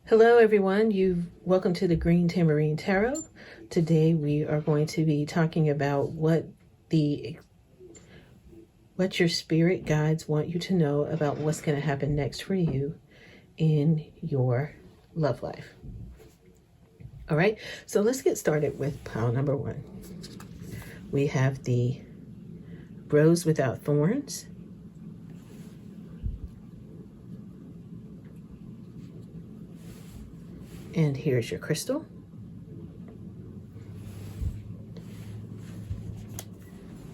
Hello everyone, welcome to the Green Tambourine Tarot. Today we are going to be talking about what your spirit guides want you to know about what's going to happen next for you in your love life. All right, so let's get started with pile number 1. We have the Rose Without Thorns. And here's your crystal.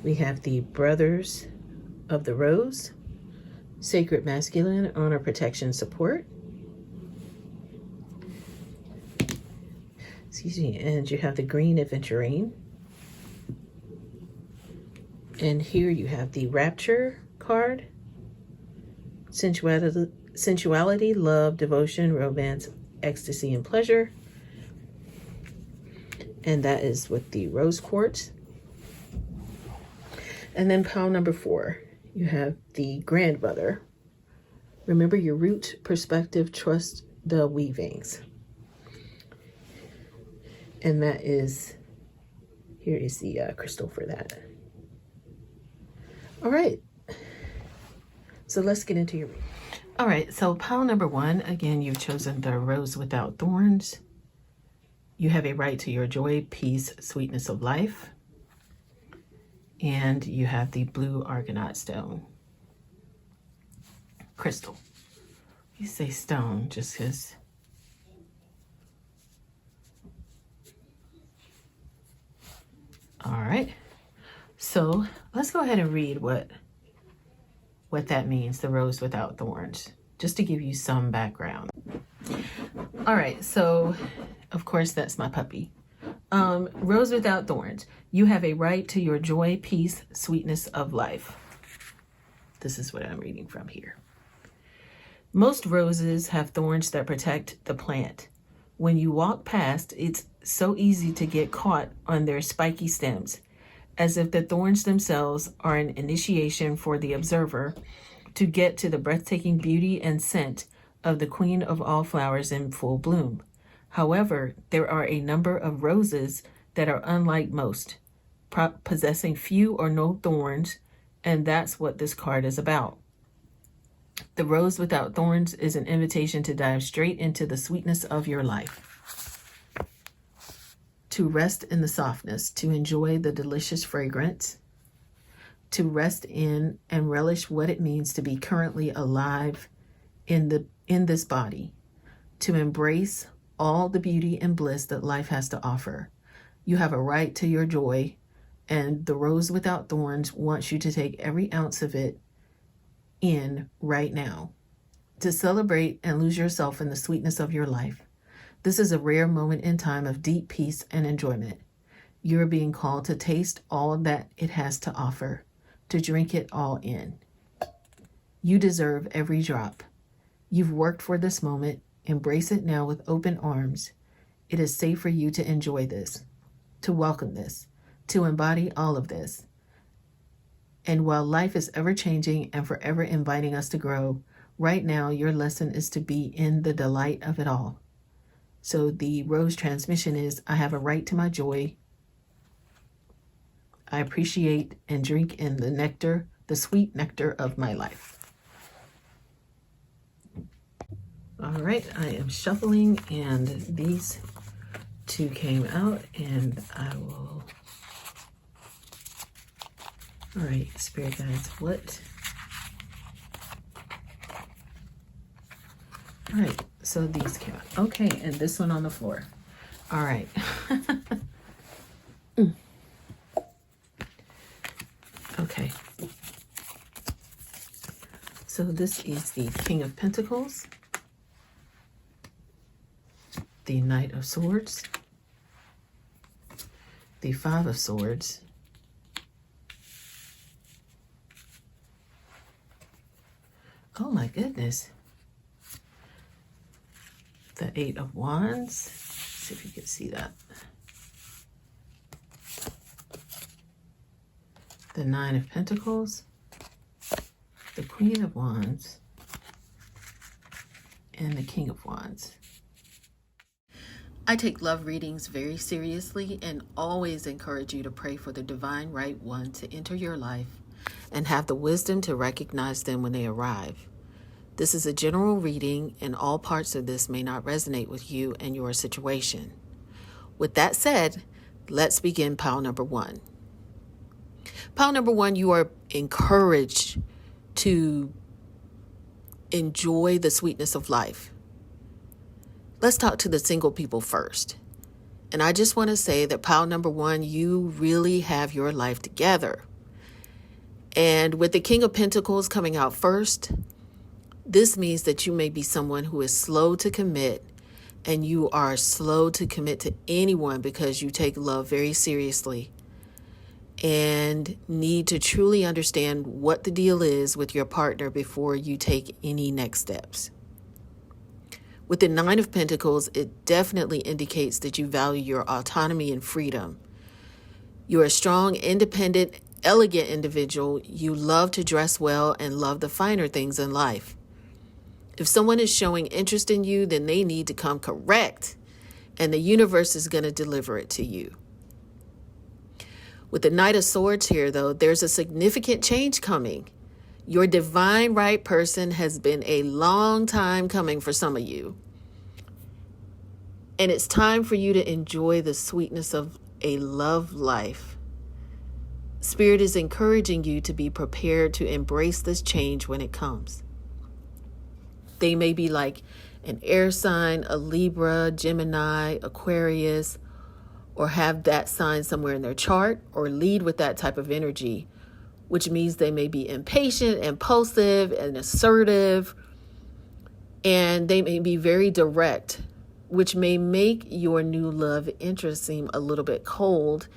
We have the Brothers of the Rose, Sacred Masculine, Honor, Protection, Support. Excuse me, and you have the Green Aventurine. And here you have the Rapture card, sensuality, love, devotion, romance, ecstasy, and pleasure. And that is with the rose quartz. And then pile number 4, you have the Grandmother. Remember your root, perspective, trust the weavings. And that is, here is the crystal for that. All right, so let's get into your reading. All right, so pile number 1, again, you've chosen the Rose Without Thorns. You have a right to your joy, peace, sweetness of life. And you have the Blue Argonaut Stone. Crystal. You say stone just because. All right, so let's go ahead and read what that means, the Rose Without Thorns, just to give you some background. All right, so of course that's my puppy. Rose Without Thorns. You have a right to your joy, peace, sweetness of life. This is what I'm reading from here. Most roses have thorns that protect the plant. When you walk past, it's so easy to get caught on their spiky stems, as if the thorns themselves are an initiation for the observer to get to the breathtaking beauty and scent of the queen of all flowers in full bloom. However, there are a number of roses that are unlike most, possessing few or no thorns, and that's what this card is about. The Rose Without Thorns is an invitation to dive straight into the sweetness of your life, to rest in the softness, to enjoy the delicious fragrance, to rest in and relish what it means to be currently alive in this body, to embrace all the beauty and bliss that life has to offer. You have a right to your joy, and the Rose Without Thorns wants you to take every ounce of it in right now, to celebrate and lose yourself in the sweetness of your life. This is a rare moment in time of deep peace and enjoyment. You're being called to taste all that it has to offer, to drink it all in. You deserve every drop. You've worked for this moment. Embrace it now with open arms. It is safe for you to enjoy this, to welcome this, to embody all of this. And while life is ever-changing and forever inviting us to grow, right now your lesson is to be in the delight of it all. So the rose transmission is, I have a right to my joy. I appreciate and drink in the nectar, the sweet nectar of my life. All right, I am shuffling, and these 2 came out, and I will. All right, Spirit Guides, what? All right, so these came out. Okay, and this one on the floor. All right. Okay. So this is the King of Pentacles, the Knight of Swords, the Five of Swords, oh my goodness, the Eight of Wands. Let's see if you can see that. The Nine of Pentacles, the Queen of Wands, and the King of Wands. I take love readings very seriously and always encourage you to pray for the divine right one to enter your life and have the wisdom to recognize them when they arrive. This is a general reading, and all parts of this may not resonate with you and your situation. With that said, let's begin pile number 1. Pile number 1, you are encouraged to enjoy the sweetness of life. Let's talk to the single people first. And I just want to say that pile number 1, you really have your life together. And with the King of Pentacles coming out first, this means that you may be someone who is slow to commit, and you are slow to commit to anyone because you take love very seriously and need to truly understand what the deal is with your partner before you take any next steps. With the 9 of Pentacles, it definitely indicates that you value your autonomy and freedom. You're a strong, independent, elegant individual. You love to dress well and love the finer things in life. If someone is showing interest in you, then they need to come correct, and the universe is going to deliver it to you. With the Knight of Swords here, though, there's a significant change coming. Your divine right person has been a long time coming for some of you. And it's time for you to enjoy the sweetness of a love life. Spirit is encouraging you to be prepared to embrace this change when it comes. They may be like an air sign, a Libra, Gemini, Aquarius, or have that sign somewhere in their chart, or lead with that type of energy, which means they may be impatient, impulsive, and assertive, and they may be very direct, which may make your new love interest seem a little bit cold,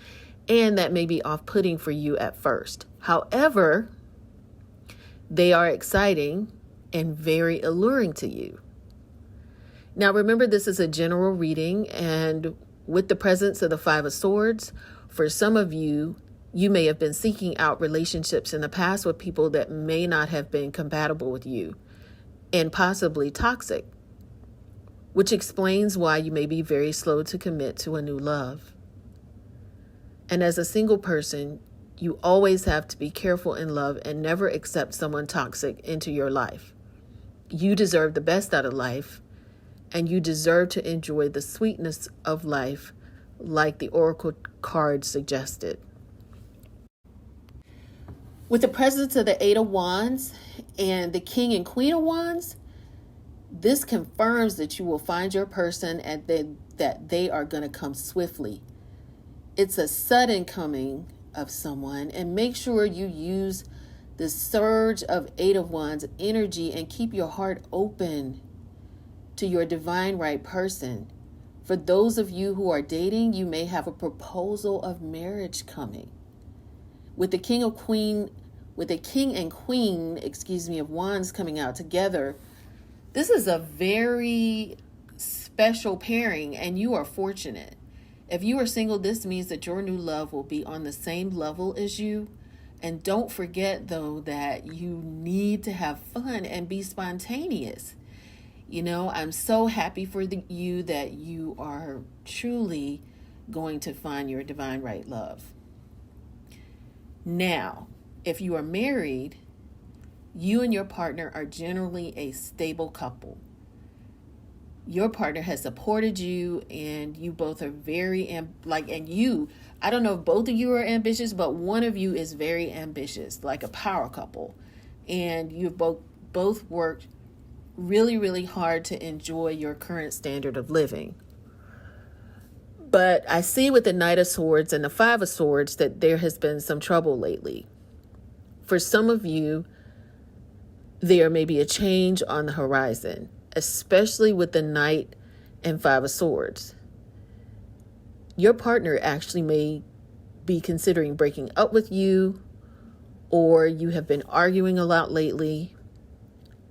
and that may be off-putting for you at first. However, they are exciting and very alluring to you. Now, remember, this is a general reading, and with the presence of the 5 of Swords, for some of you, you may have been seeking out relationships in the past with people that may not have been compatible with you and possibly toxic, which explains why you may be very slow to commit to a new love. And as a single person, you always have to be careful in love and never accept someone toxic into your life. You deserve the best out of life, and you deserve to enjoy the sweetness of life like the Oracle card suggested. With the presence of the 8 of Wands and the King and Queen of Wands, this confirms that you will find your person and that they are going to come swiftly. It's a sudden coming of someone, and make sure you use the surge of 8 of Wands energy and keep your heart open to your divine right person. For those of you who are dating, you may have a proposal of marriage coming. With the King and Queen, of Wands coming out together, this is a very special pairing, and you are fortunate. If you are single, this means that your new love will be on the same level as you. And don't forget, though, that you need to have fun and be spontaneous. You know, I'm so happy for you that you are truly going to find your divine right love. Now, if you are married, you and your partner are generally a stable couple. Your partner has supported you, and you both are very, I don't know if both of you are ambitious, but one of you is very ambitious, like a power couple. And you've both worked really, really hard to enjoy your current standard of living. But I see with the Knight of Swords and the 5 of Swords that there has been some trouble lately. For some of you, there may be a change on the horizon, especially with the Knight and 5 of Swords. Your partner actually may be considering breaking up with you, or you have been arguing a lot lately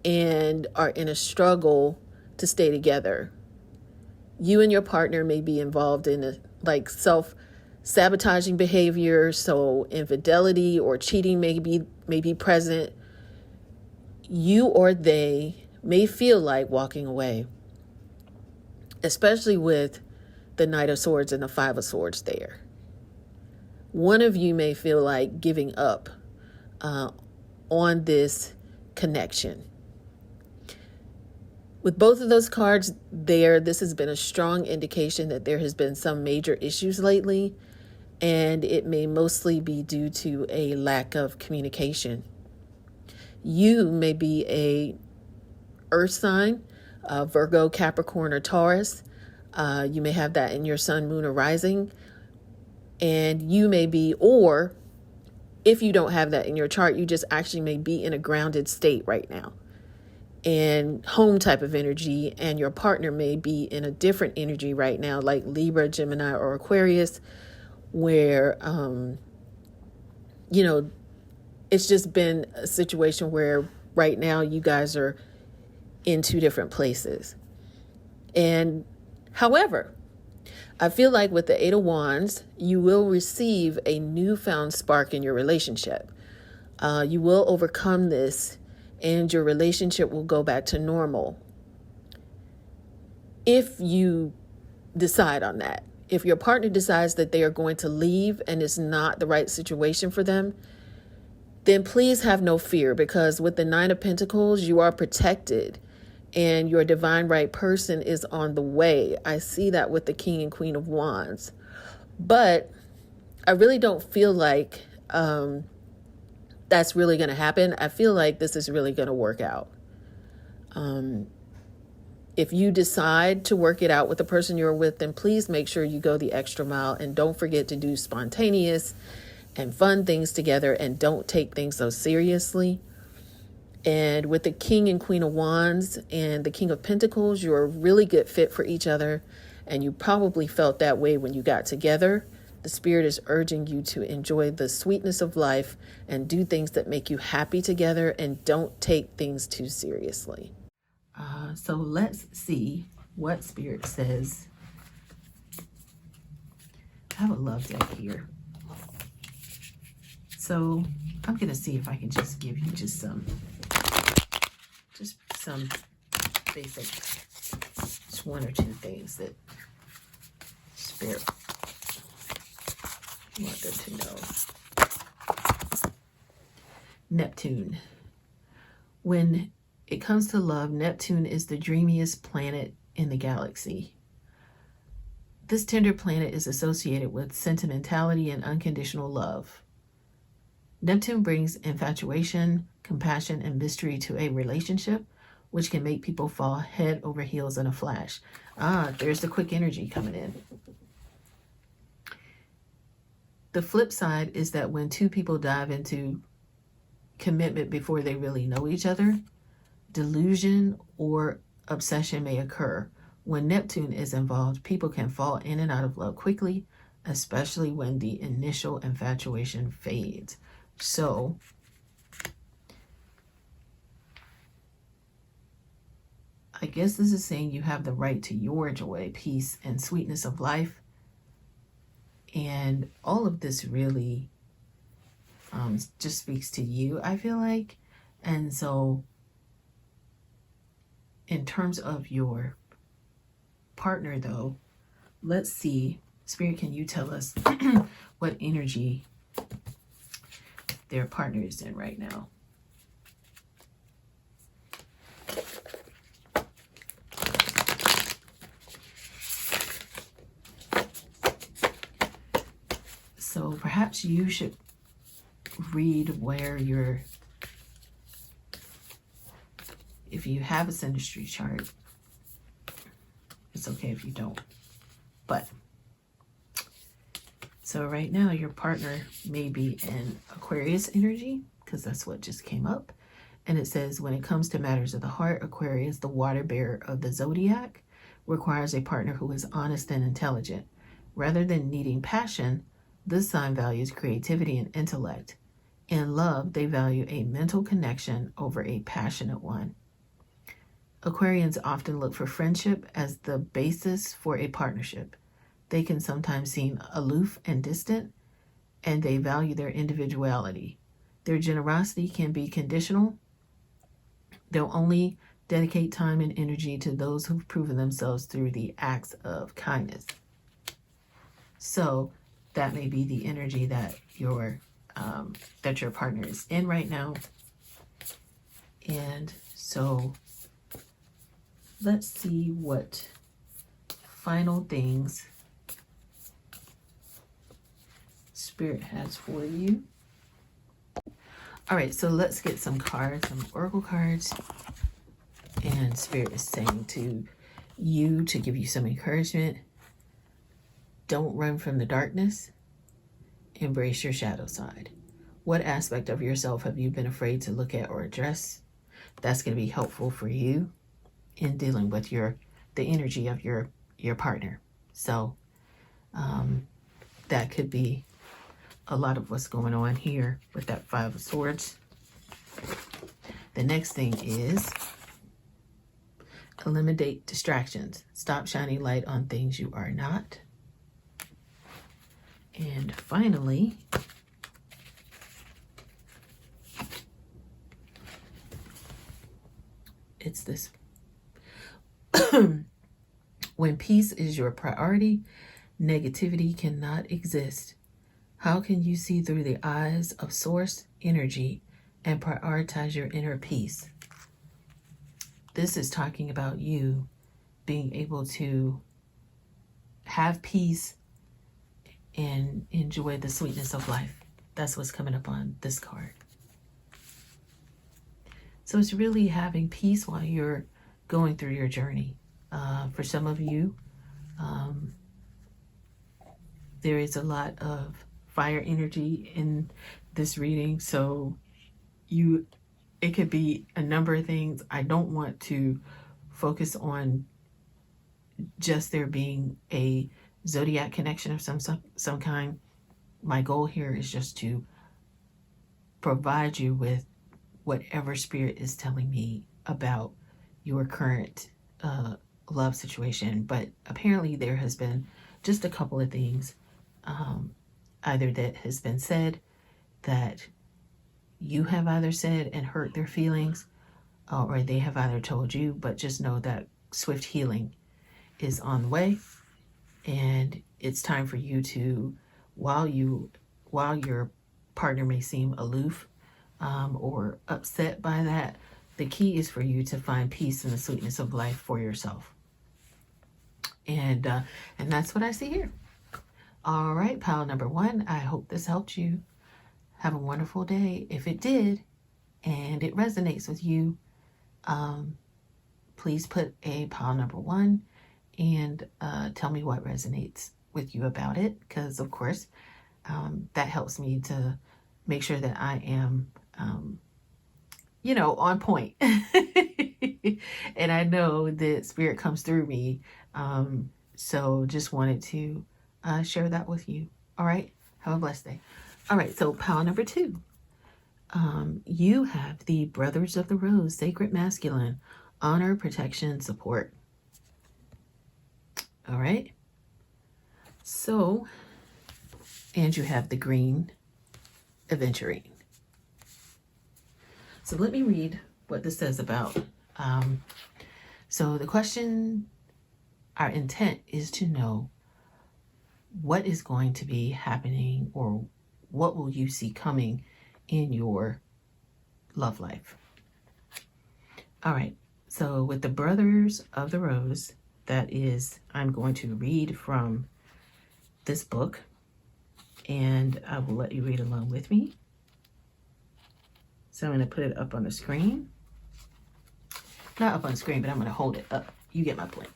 and are in a struggle to stay together. You and your partner may be involved in self-sabotaging behavior, so infidelity or cheating may be present. You or they may feel like walking away, especially with the Knight of Swords and the Five of Swords there. One of you may feel like giving up on this connection. With both of those cards there, this has been a strong indication that there has been some major issues lately, and it may mostly be due to a lack of communication. You may be a earth sign, Virgo, Capricorn, or Taurus. You may have that in your sun, moon, or rising. And you may be, or if you don't have that in your chart, you just actually may be in a grounded state right now and home type of energy, and your partner may be in a different energy right now, like Libra, Gemini, or Aquarius, where, it's just been a situation where right now you guys are in two different places. And however, I feel like with the Eight of Wands, you will receive a newfound spark in your relationship. You will overcome this, and your relationship will go back to normal. If you decide on that, if your partner decides that they are going to leave and it's not the right situation for them, then please have no fear, because with the Nine of Pentacles, you are protected and your divine right person is on the way. I see that with the King and Queen of Wands. But I really don't feel like that's really going to happen. I feel like this is really going to work out. If you decide to work it out with the person you're with, then please make sure you go the extra mile, and don't forget to do spontaneous and fun things together, and don't take things so seriously. And with the King and Queen of Wands and the King of Pentacles, you're a really good fit for each other, and you probably felt that way when you got together. The Spirit is urging you to enjoy the sweetness of life and do things that make you happy together, and don't take things too seriously. So let's see what Spirit says. I have a love deck here. So I'm going to see if I can just give you just some basic, just one or two things that Spirit want them to know. Neptune. When it comes to love, Neptune is the dreamiest planet in the galaxy. This tender planet is associated with sentimentality and unconditional love. Neptune brings infatuation, compassion, and mystery to a relationship, which can make people fall head over heels in a flash. There's the quick energy coming in. The flip side is that when two people dive into commitment before they really know each other, delusion or obsession may occur. When Neptune is involved, people can fall in and out of love quickly, especially when the initial infatuation fades. So, I guess this is saying you have the right to your joy, peace, and sweetness of life. And all of this really just speaks to you, I feel like. And so, in terms of your partner, though, let's see. Spirit, can you tell us what energy their partner is in right now? So perhaps you should read where you're, if you have a synastry chart, it's okay if you don't. But, so right now your partner may be in Aquarius energy, because that's what just came up. And it says, when it comes to matters of the heart, Aquarius, the water bearer of the zodiac, requires a partner who is honest and intelligent. Rather than needing passion, this sign values creativity and intellect. In love, they value a mental connection over a passionate one. Aquarians often look for friendship as the basis for a partnership. They can sometimes seem aloof and distant, and they value their individuality. Their generosity can be conditional. They'll only dedicate time and energy to those who've proven themselves through the acts of kindness. So that may be the energy that your partner is in right now. And so let's see what final things Spirit has for you. All right, so let's get some cards, some oracle cards. And Spirit is saying to you to give you some encouragement. Don't run from the darkness. Embrace your shadow side. What aspect of yourself have you been afraid to look at or address? That's going to be helpful for you in dealing with the energy of your partner. So that could be a lot of what's going on here with that Five of Swords. The next thing is eliminate distractions. Stop shining light on things you are not. And finally, it's this. When peace is your priority, negativity cannot exist. How can you see through the eyes of source energy and prioritize your inner peace? This is talking about you being able to have peace and enjoy the sweetness of life. That's what's coming up on this card. So it's really having peace while you're going through your journey. For some of you, there is a lot of fire energy in this reading. So it could be a number of things. I don't want to focus on just there being a zodiac connection of some kind. My goal here is just to provide you with whatever Spirit is telling me about your current love situation. But apparently there has been just a couple of things either that has been said that you have either said and hurt their feelings, or they have either told you. But just know that swift healing is on the way, and it's time for you to, while your partner may seem aloof or upset by that, the key is for you to find peace and the sweetness of life for yourself. And that's what I see here. All right, pile number one, I hope this helped you. Have a wonderful day. If it did, and it resonates with you, please put a pile number one and tell me what resonates with you about it. Because, of course, that helps me to make sure that I am, on point. And I know that Spirit comes through me. So just wanted to share that with you. All right. Have a blessed day. All right. So pile number two. You have the Brothers of the Rose, Sacred Masculine, honor, protection, support. All right. So, and you have the Green Aventurine. So let me read what this says about. So the question, our intent is to know what is going to be happening, or what will you see coming in your love life. All right. So with the Brothers of the Rose, that is, I'm going to read from this book, and I will let you read along with me. So I'm going to put it up on the screen. Not up on the screen, but I'm going to hold it up. You get my point.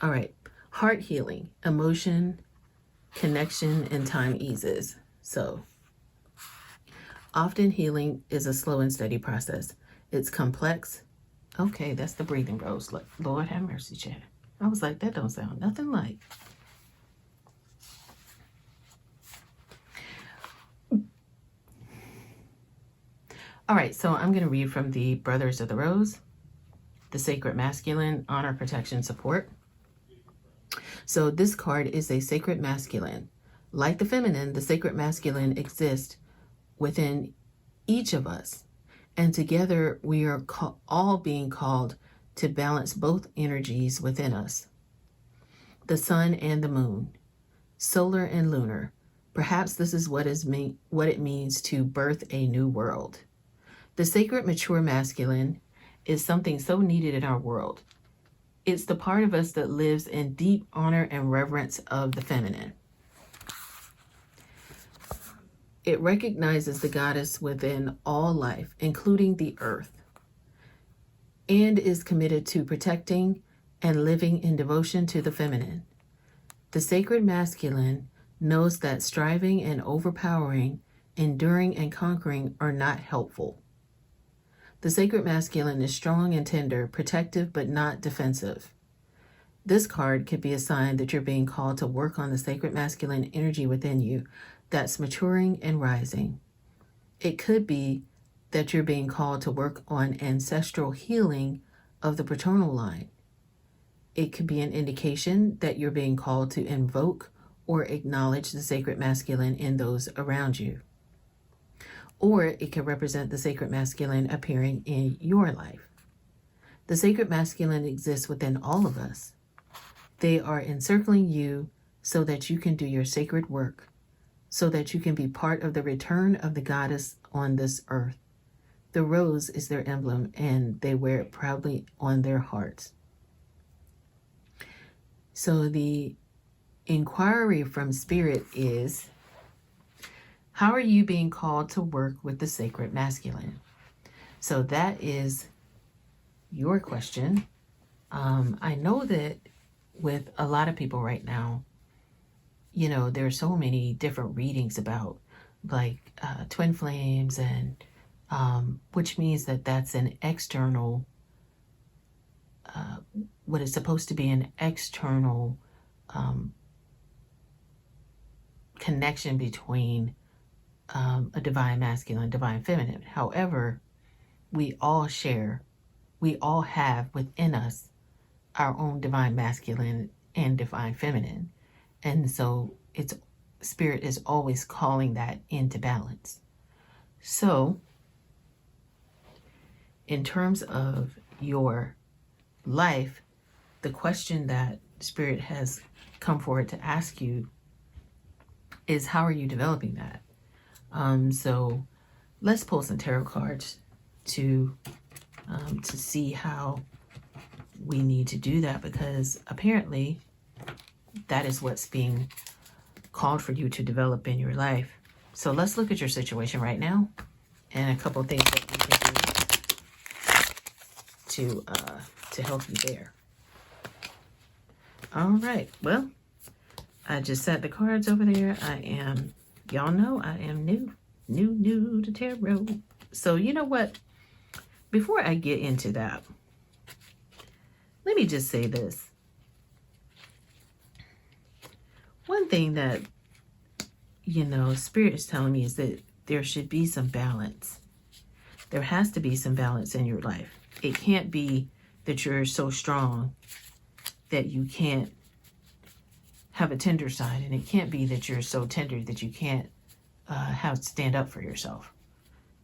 All right. Heart healing, emotion, connection, and time eases. So often healing is a slow and steady process. It's complex. Okay, that's the breathing rose. Lord have mercy, Chad. I was like, that don't sound nothing like. All right, so I'm going to read from the Brothers of the Rose, the Sacred Masculine, honor, protection, support. So this card is a sacred masculine. Like the feminine, the sacred masculine exists within each of us. And together we are all being called to balance both energies within us, the sun and the moon. solar and lunar. Perhaps this is what it means to birth a new world. The sacred mature masculine is something so needed in our world. It's the part of us that lives in deep honor and reverence of the feminine. It recognizes the goddess within all life, including the earth, and is committed to protecting and living in devotion to the feminine. The sacred masculine knows that striving and overpowering, enduring and conquering are not helpful. The sacred masculine is strong and tender, protective but not defensive. This card could be a sign that you're being called to work on the sacred masculine energy within you that's maturing and rising. It could be that you're being called to work on ancestral healing of the paternal line. It could be an indication that you're being called to invoke or acknowledge the sacred masculine in those around you. Or it could represent the sacred masculine appearing in your life. The sacred masculine exists within all of us. They are encircling you so that you can do your sacred work, so that you can be part of the return of the goddess on this earth. The rose is their emblem, and they wear it proudly on their hearts. So the inquiry from Spirit is, how are you being called to work with the sacred masculine? So that is your question. I know that with a lot of people right now, there are so many different readings about like twin flames, and which means that that's an external, what is supposed to be an external connection between a divine masculine and divine feminine. However, we all have within us our own divine masculine and divine feminine. And so Spirit is always calling that into balance. So in terms of your life, the question that Spirit has come forward to ask you is, how are you developing that? So let's pull some tarot cards to see how we need to do that, because apparently that is what's being called for you to develop in your life. So let's look at your situation right now and a couple of things that you can do to help you there. All right. Well, I just set the cards over there. Y'all know I am new to tarot. So you know what? Before I get into that, let me just say this. One thing that, Spirit is telling me is that there should be some balance. There has to be some balance in your life. It can't be that you're so strong that you can't have a tender side, and it can't be that you're so tender that you can't stand up for yourself.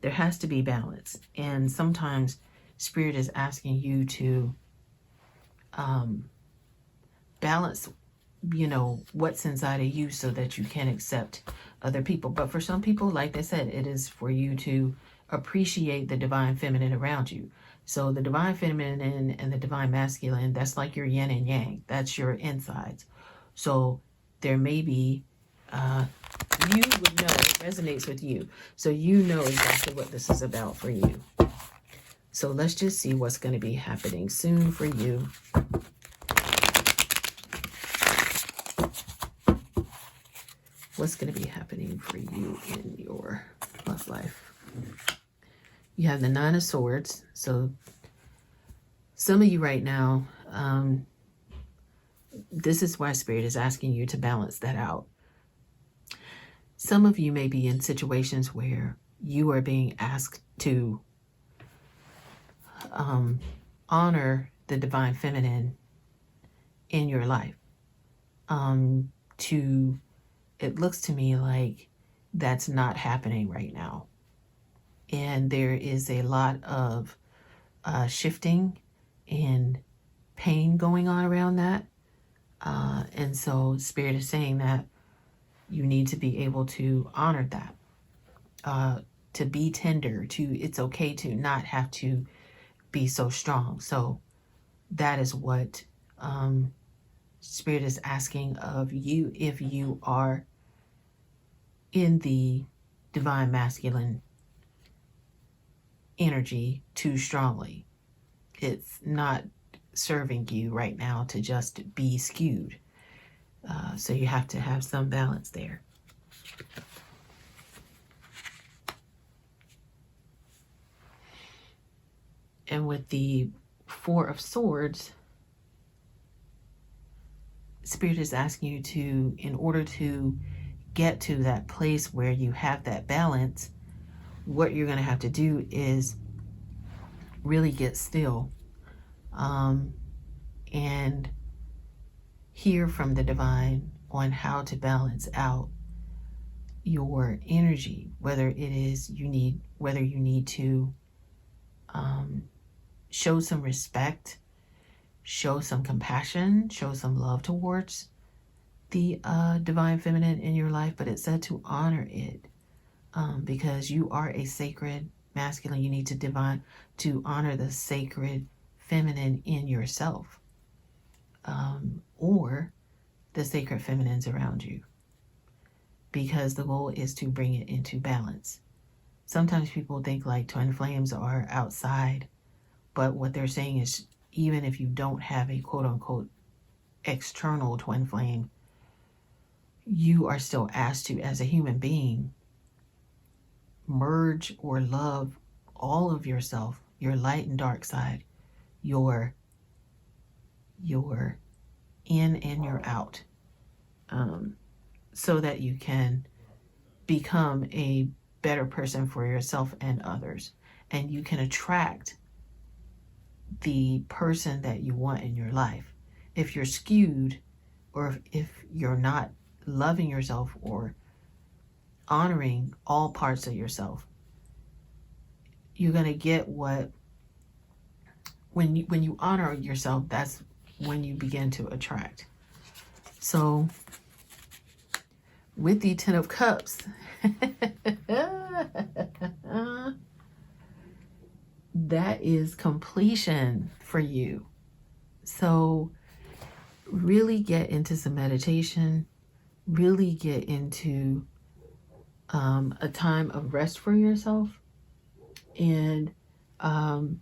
There has to be balance, and sometimes Spirit is asking you to balance, what's inside of you so that you can accept other people. But for some people, like I said, it is for you to appreciate the divine feminine around you. So the divine feminine and the divine masculine, that's like your yin and yang. That's your insides. So there may be, you would know, it resonates with you. So you know exactly what this is about for you. So let's just see what's going to be happening soon for you. What's going to be happening for you in your love life? You have the Nine of Swords. So some of you right now, this is why Spirit is asking you to balance that out. Some of you may be in situations where you are being asked to honor the divine feminine in your life. It looks to me like that's not happening right now. And there is a lot of shifting and pain going on around that. And so Spirit is saying that you need to be able to honor that, to be tender, it's okay to not have to be so strong. So that is what Spirit is asking of you if you are in the divine masculine energy too strongly. It's not serving you right now to just be skewed. So you have to have some balance there. And with the Four of Swords, Spirit is asking you to, in order to get to that place where you have that balance, what you're going to have to do is really get still, and hear from the divine on how to balance out your energy, whether you need to show some respect, show some compassion, show some love towards the divine feminine in your life, but it said to honor it, because you are a sacred masculine. You need to honor the sacred feminine in yourself, or the sacred feminines around you, because the goal is to bring it into balance. Sometimes people think like twin flames are outside, but what they're saying is, even if you don't have a quote-unquote external twin flame, you are still asked to, as a human being, merge or love all of yourself, your light and dark side, your in and your out, so that you can become a better person for yourself and others, and you can attract the person that you want in your life. If you're skewed, or if you're not loving yourself or honoring all parts of yourself, you're going to get when you honor yourself, that's when you begin to attract. So with the Ten of Cups, that is completion for you. So really get into some meditation, really get into a time of rest for yourself, and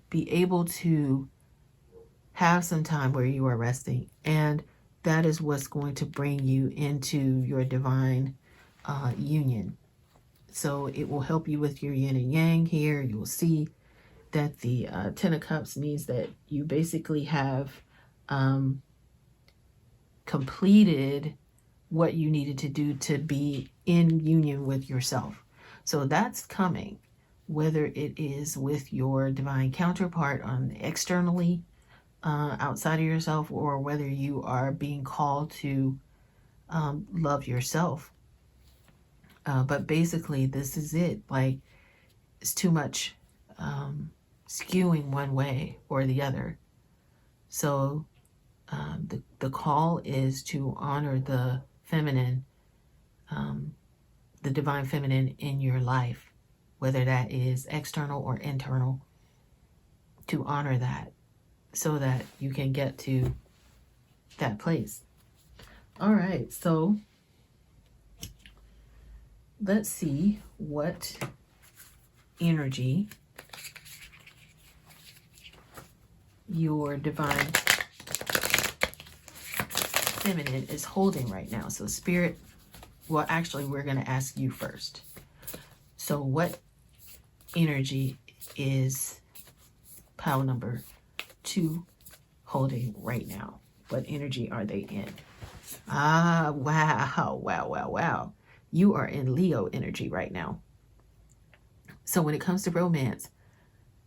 be able to have some time where you are resting. And that is what's going to bring you into your divine union. So it will help you with your yin and yang here. You will see that the Ten of Cups means that you basically have completed what you needed to do to be in union with yourself. So that's coming, whether it is with your divine counterpart externally, outside of yourself, or whether you are being called to love yourself. But basically, this is it. Like, it's too much skewing one way or the other. So the call is to honor the feminine, the divine feminine in your life, whether that is external or internal, to honor that so that you can get to that place. All right, so let's see what energy your divine feminine is holding right now. So Spirit, well, actually, we're going to ask you first. So what energy is pile number 2 holding right now? What energy are they in? Wow. You are in Leo energy right now. So when it comes to romance,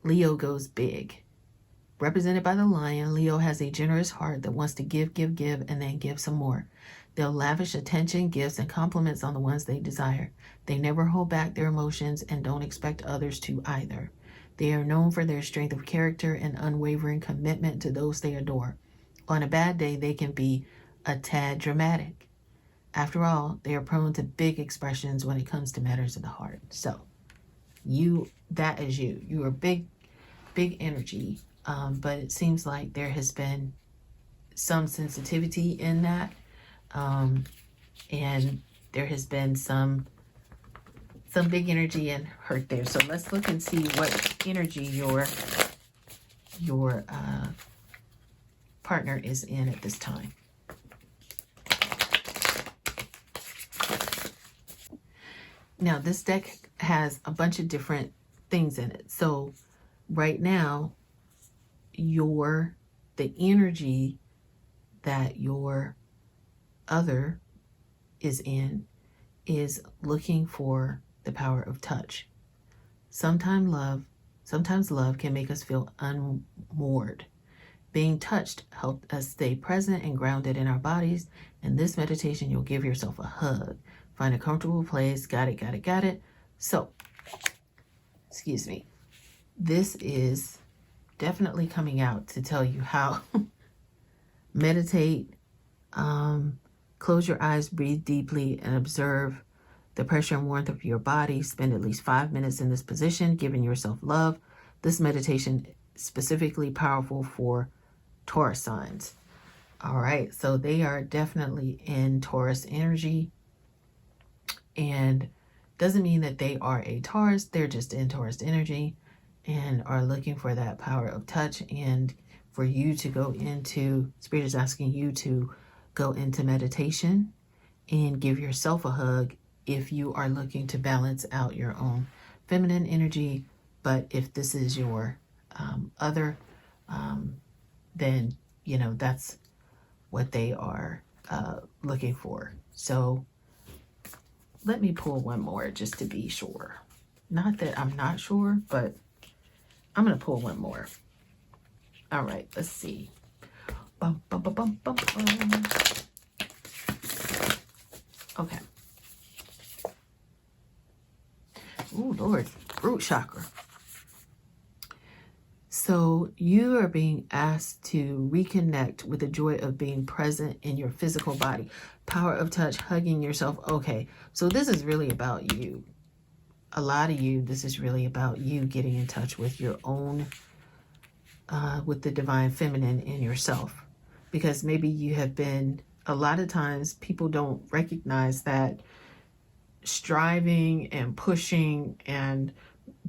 Leo goes big. Represented by the lion, Leo has a generous heart that wants to give, and then give some more. They'll lavish attention, gifts, and compliments on the ones they desire. They never hold back their emotions and don't expect others to either. They are known for their strength of character and unwavering commitment to those they adore. On a bad day, they can be a tad dramatic. After all, they are prone to big expressions when it comes to matters of the heart. So that is you. You are big energy, but it seems like there has been some sensitivity in that, and there has been some big energy and hurt there. So let's look and see what energy your partner is in at this time. Now, this deck has a bunch of different things in it. So right now, the energy that your other is in is looking for the power of touch. Sometimes love can make us feel unmoored. Being touched helps us stay present and grounded in our bodies. In this meditation, you'll give yourself a hug. Find a comfortable place. Got it. So, excuse me. This is definitely coming out to tell you how meditate, close your eyes, breathe deeply, and observe the pressure and warmth of your body. Spend at least 5 minutes in this position, giving yourself love. This meditation is specifically powerful for Taurus signs. All right, so they are definitely in Taurus energy, and doesn't mean that they are a Taurus. They're just in Taurus energy and are looking for that power of touch, and for you to go into, Spirit is asking you to go into meditation and give yourself a hug if you are looking to balance out your own feminine energy. But if this is your other, then, that's what they are looking for. So let me pull one more just to be sure. Not that I'm not sure, but I'm going to pull one more. All right, let's see. Bum, bum, bum, bum, bum, bum. Okay. Oh, Lord. Root chakra. So you are being asked to reconnect with the joy of being present in your physical body. Power of touch, hugging yourself. Okay, so this is really about you. A lot of you, this is really about you getting in touch with your own, with the divine feminine in yourself. Because maybe you have been, a lot of times people don't recognize that striving and pushing and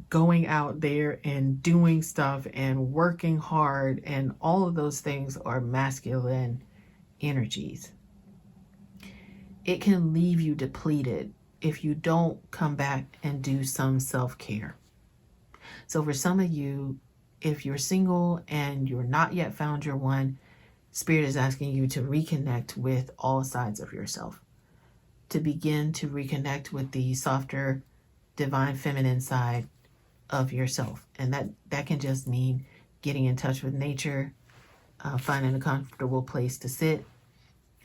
going out there and doing stuff and working hard and all of those things are masculine energies. It can leave you depleted if you don't come back and do some self-care. So for some of you, if you're single and you're not yet found your one, Spirit is asking you to reconnect with all sides of yourself, to begin to reconnect with the softer, divine feminine side of yourself. And that can just mean getting in touch with nature, finding a comfortable place to sit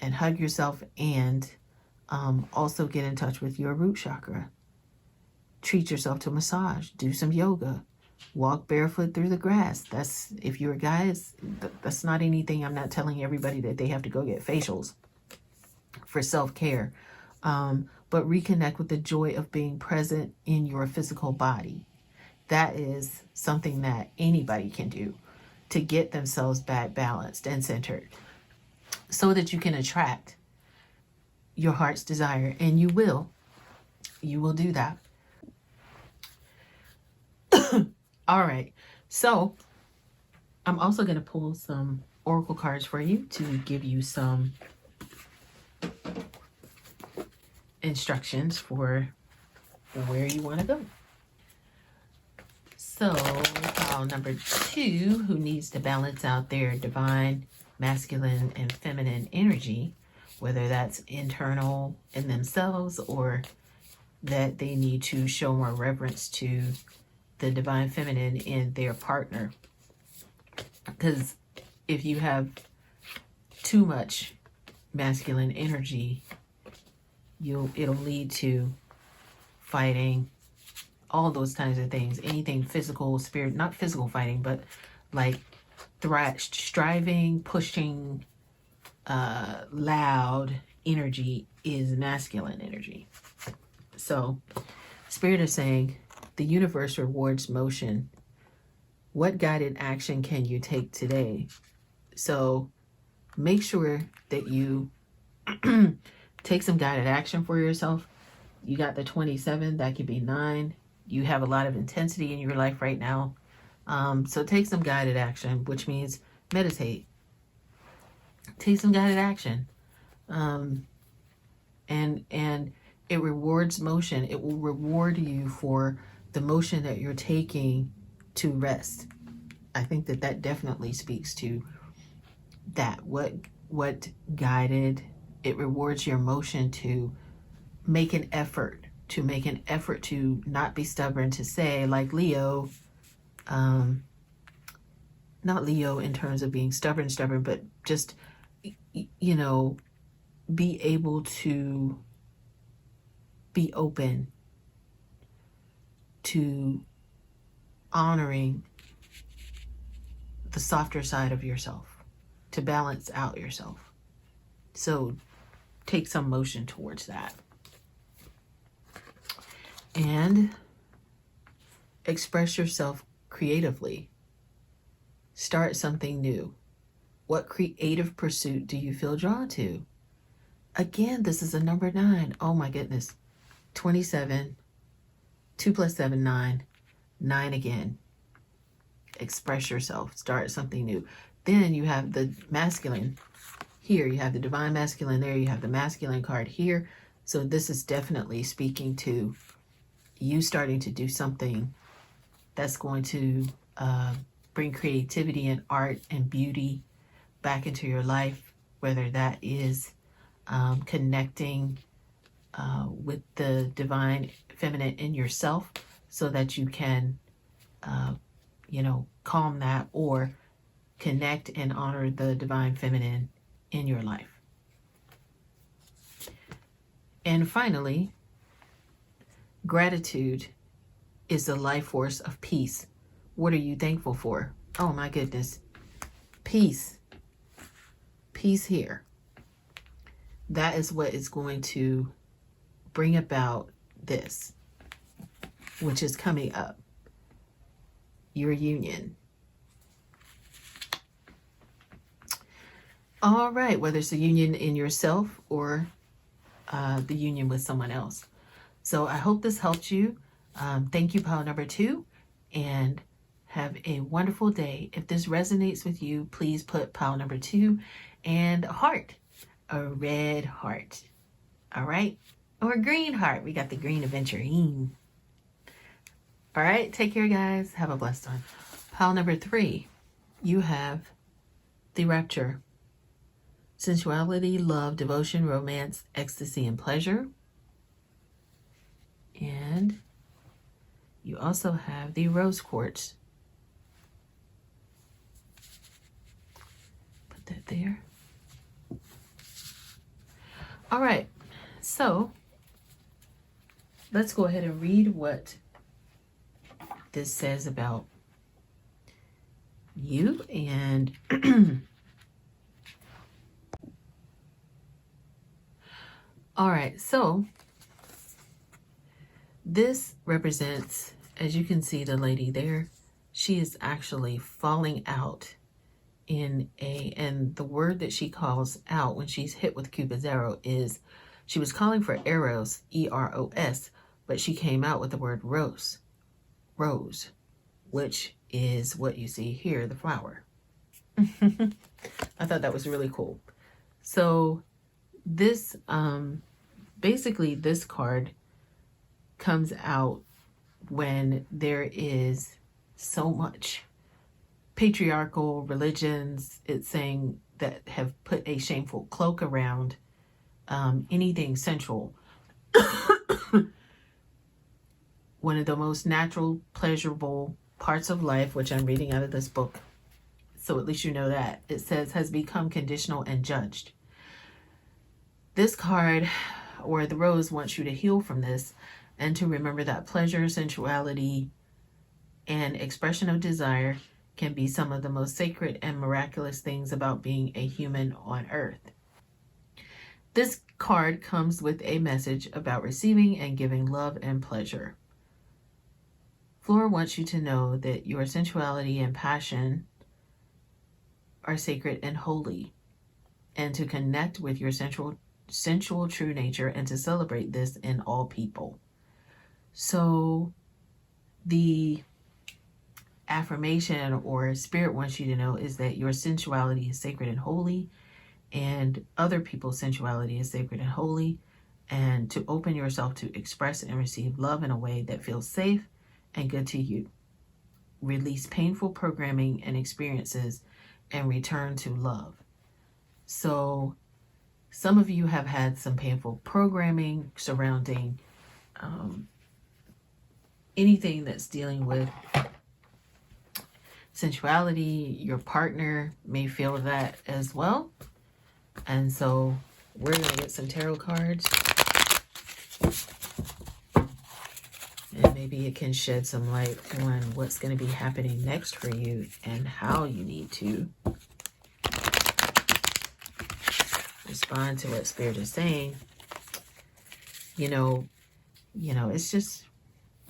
and hug yourself, and also get in touch with your root chakra. Treat yourself to a massage, do some yoga, walk barefoot through the grass. That's, if you're guys, that's not anything. I'm not telling everybody that they have to go get facials for self-care. But reconnect with the joy of being present in your physical body. That is something that anybody can do to get themselves back balanced and centered, so that you can attract your heart's desire. And you will do that. All right. So I'm also going to pull some oracle cards for you to give you some instructions for where you want to go. So file number 2, who needs to balance out their divine, masculine, and feminine energy, whether that's internal in themselves or that they need to show more reverence to the divine feminine in their partner. Because if you have too much masculine energy, it'll lead to fighting, all those kinds of things. Anything physical, spirit, not physical fighting, but like striving, pushing, loud, energy is masculine energy. So Spirit is saying the universe rewards motion. What guided action can you take today? So make sure that you take some guided action for yourself. You got the 27, that could be 9. You have a lot of intensity in your life right now. So take some guided action, which means meditate. Take some guided action. And it rewards motion. It will reward you for the motion that you're taking to rest. I think that that definitely speaks to that. What guided, it rewards your motion to make an effort, to not be stubborn, to say, like Leo, not Leo in terms of being stubborn, but just, you know, be able to be open to honoring the softer side of yourself, to balance out yourself. So take some motion towards that. And express yourself creatively. Start something new. What creative pursuit do you feel drawn to? Again, this is a number 9. Oh my goodness. 27, 2 plus 7, 9, 9 again. Express yourself. Start something new. Then you have the masculine. Here you have the divine masculine. There you have the masculine card here. So this is definitely speaking to you starting to do something that's going to bring creativity and art and beauty back into your life, whether that is connecting with the divine feminine in yourself so that you can, calm that, or connect and honor the divine feminine in your life. And finally, gratitude is the life force of peace. What are you thankful for? Oh my goodness. Peace. Peace here. That is what is going to bring about this, which is coming up. Your union. All right, whether it's a union in yourself or the union with someone else. So I hope this helped you. Thank you, pile number 2, and have a wonderful day. If this resonates with you, please put pile number 2 and a heart, a red heart. All right, or a green heart. We got the green aventurine. All right, take care, guys. Have a blessed one. Pile number 3, you have the rapture. Sensuality, love, devotion, romance, ecstasy, and pleasure. And you also have the rose quartz. Put that there. All right, so let's go ahead and read what this says about you. And all right, so this represents, as you can see, the lady there, she is actually falling out and the word that she calls out when she's hit with Cupid's arrow is, she was calling for eros, E-R-O-S, but she came out with the word rose, which is what you see here, the flower. I thought that was really cool. So this, basically this card comes out when there is so much patriarchal religions, it's saying, that have put a shameful cloak around anything sensual. One of the most natural, pleasurable parts of life, which I'm reading out of this book, so at least you know that, it says, has become conditional and judged. This card, or the rose, wants you to heal from this and to remember that pleasure, sensuality, and expression of desire can be some of the most sacred and miraculous things about being a human on earth. This card comes with a message about receiving and giving love and pleasure. Flora wants you to know that your sensuality and passion are sacred and holy, and to connect with your sensual true nature, and to celebrate this in all people. So the affirmation or spirit wants you to know is that your sensuality is sacred and holy, and other people's sensuality is sacred and holy, and to open yourself to express and receive love in a way that feels safe and good to you. Release painful programming and experiences and return to love. So some of you have had some painful programming surrounding anything that's dealing with sensuality. Your partner may feel that as well. And so we're going to get some tarot cards. And maybe it can shed some light on what's going to be happening next for you and how you need to respond to what Spirit is saying. You know, it's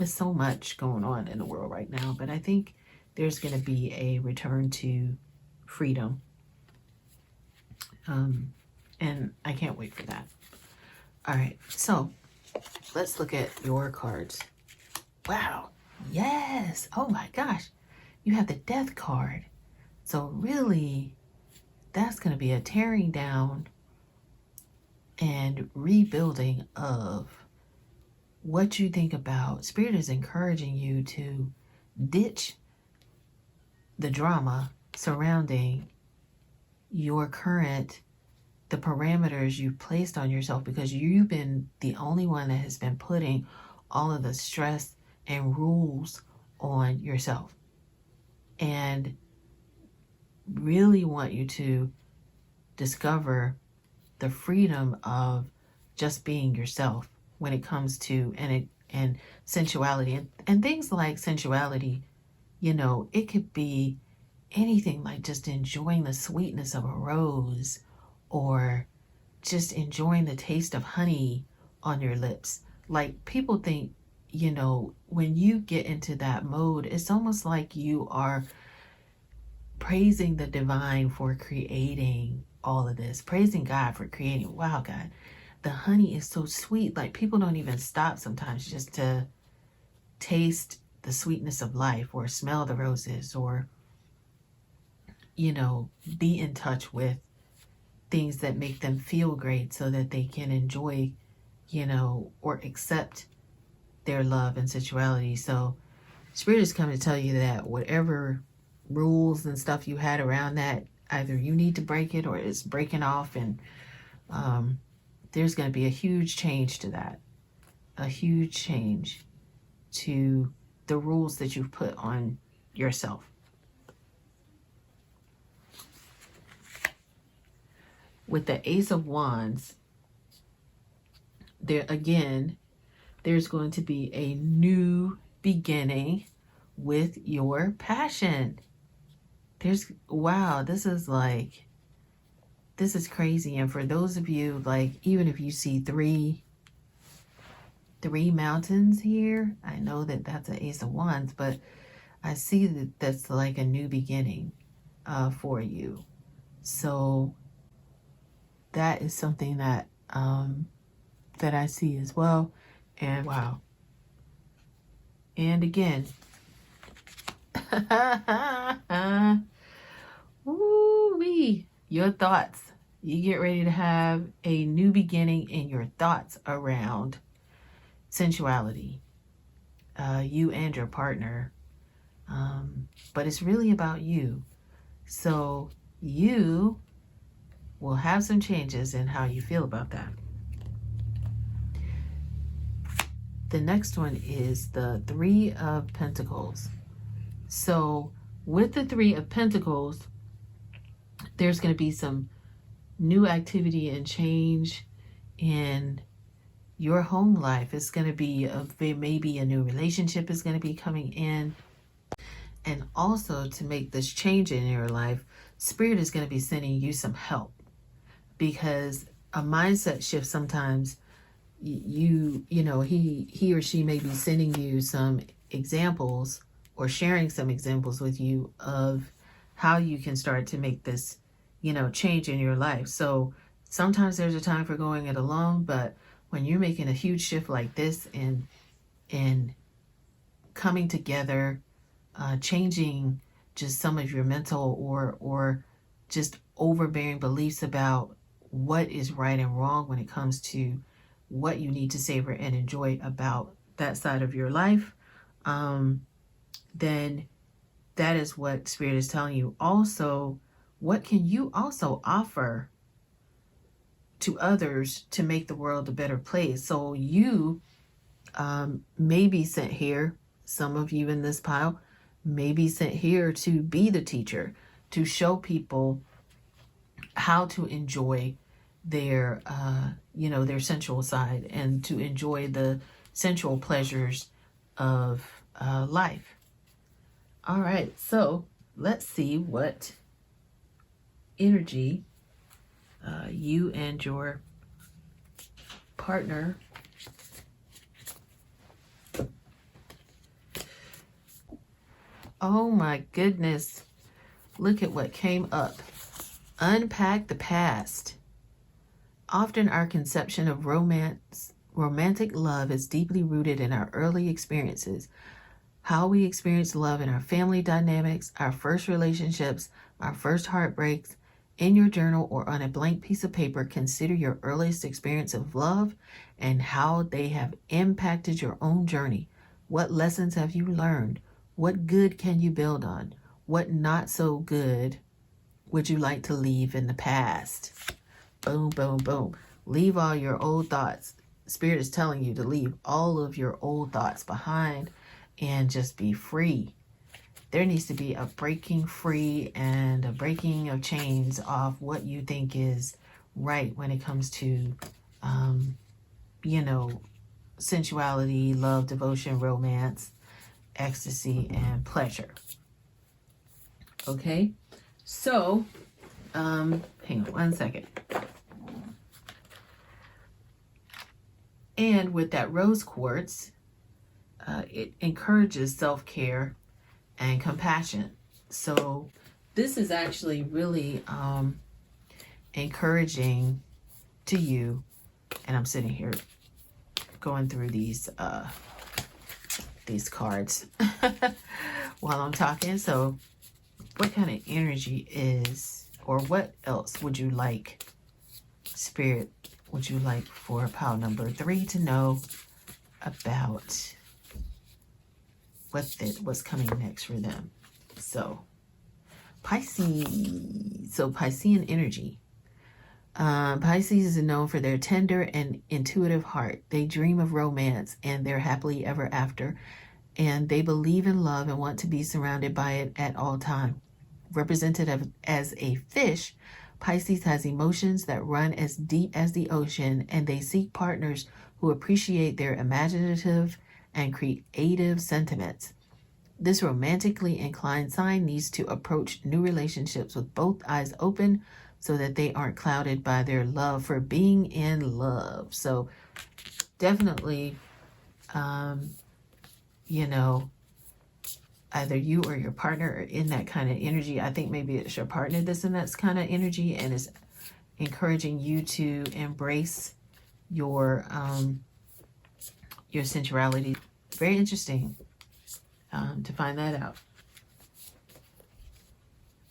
so much going on in the world right now, but I think there's going to be a return to freedom. And I can't wait for that. All right, so let's look at your cards. Wow, yes, oh my gosh, you have the Death card. So really, that's going to be a tearing down and rebuilding of what you think about. Spirit is encouraging you to ditch the drama surrounding your current, the parameters you've placed on yourself, because you've been the only one that has been putting all of the stress and rules on yourself. And really want you to discover the freedom of just being yourself when it comes to and sensuality and things like sensuality. It could be anything like just enjoying the sweetness of a rose, or just enjoying the taste of honey on your lips. Like, people think, when you get into that mode, it's almost like you are praising the divine for creating all of this, praising God for creating. Wow, God, the honey is so sweet. Like, people don't even stop sometimes just to taste the sweetness of life, or smell the roses, or be in touch with things that make them feel great, so that they can enjoy or accept their love and sensuality. So Spirit is coming to tell you that whatever rules and stuff you had around that, either you need to break it or it's breaking off, and there's going to be a huge change to that, a huge change to the rules that you've put on yourself. With the Ace of Wands, there's going to be a new beginning with your passion. Wow, this is crazy. And for those of you, like, even if you see three mountains here, I know that that's an Ace of Wands, but I see that that's like a new beginning for you. So that is something that that I see as well. And wow. And again, woo-wee, your thoughts. You get ready to have a new beginning in your thoughts around sensuality, you and your partner. But it's really about you. So you will have some changes in how you feel about that. The next one is the Three of Pentacles. So with the Three of Pentacles, there's going to be some new activity and change in your home life. It's going to be maybe a new relationship is going to be coming in. And also, to make this change in your life, Spirit is going to be sending you some help, because a mindset shift sometimes. You know, he or she may be sending you some examples or sharing some examples with you of how you can start to make this, you know, change in your life. So sometimes there's a time for going it alone, but when you're making a huge shift like this and coming together, changing just some of your mental or just overbearing beliefs about what is right and wrong when it comes to what you need to savor and enjoy about that side of your life, then that is what Spirit is telling you. Also, what can you also offer to others to make the world a better place? So you may be sent here, some of you in this pile may be sent here to be the teacher, to show people how to enjoy their you know, their sensual side and to enjoy the sensual pleasures of life. All right, so let's see what energy you and your partner oh my goodness, look at what came up. Unpack the past. Often our conception of romantic love is deeply rooted in our early experiences. How we experience love in our family dynamics, our first relationships, our first heartbreaks. In your journal or on a blank piece of paper, consider your earliest experience of love and how they have impacted your own journey. What lessons have you learned? What good can you build on? What not so good would you like to leave in the past? Boom, boom, boom. Leave all your old thoughts. Spirit is telling you to leave all of your old thoughts behind and just be free. There needs to be a breaking free and a breaking of chains off what you think is right when it comes to, you know, sensuality, love, devotion, romance, ecstasy, and pleasure. Okay, so hang on one second. And with that rose quartz, it encourages self-care and compassion. So this is actually really encouraging to you. And I'm sitting here going through these cards while I'm talking. So what kind of energy is, or what else would you like, Spirit, would you like for pile number 3 to know about what's coming next for them? So Pisces, so Piscean energy. Pisces is known for their tender and intuitive heart. They dream of romance and they're happily ever after, and they believe in love and want to be surrounded by it at all time. Represented as a fish, Pisces has emotions that run as deep as the ocean, and they seek partners who appreciate their imaginative and creative sentiments. This romantically inclined sign needs to approach new relationships with both eyes open so that they aren't clouded by their love for being in love. So definitely, you know, either you or your partner are in that kind of energy. I think maybe it's your partner that's in that kind of energy and is encouraging you to embrace your sensuality. Very interesting to find that out.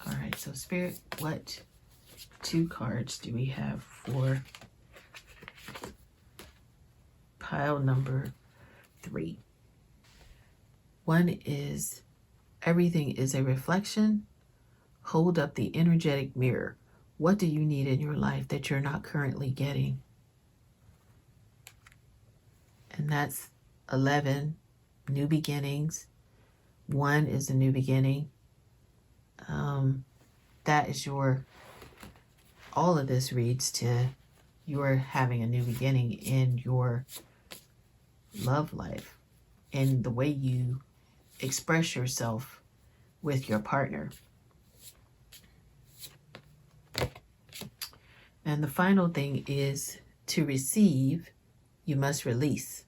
All right, so Spirit, what 2 cards do we have for pile number 3? One is everything is a reflection. Hold up the energetic mirror. What do you need in your life that you're not currently getting? And that's 11, new beginnings. 1 is a new beginning. That is all of this reads to you're having a new beginning in your love life, in the way you express yourself with your partner. And the final thing is to receive, you must release.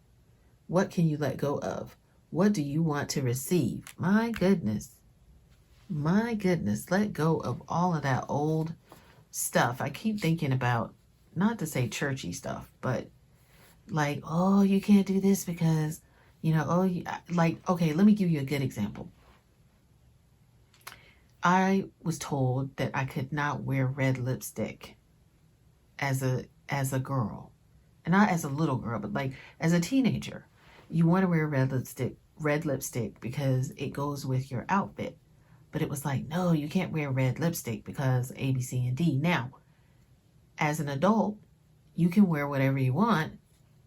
What can you let go of? What do you want to receive? My goodness. My goodness. Let go of all of that old stuff. I keep thinking about, not to say churchy stuff, but like, oh, you can't do this because, like, okay, let me give you a good example. I was told that I could not wear red lipstick as a girl. And not as a little girl, but like as a teenager. You want to wear red lipstick because it goes with your outfit. But it was like, no, you can't wear red lipstick because A, B, C, and D. Now, as an adult, you can wear whatever you want.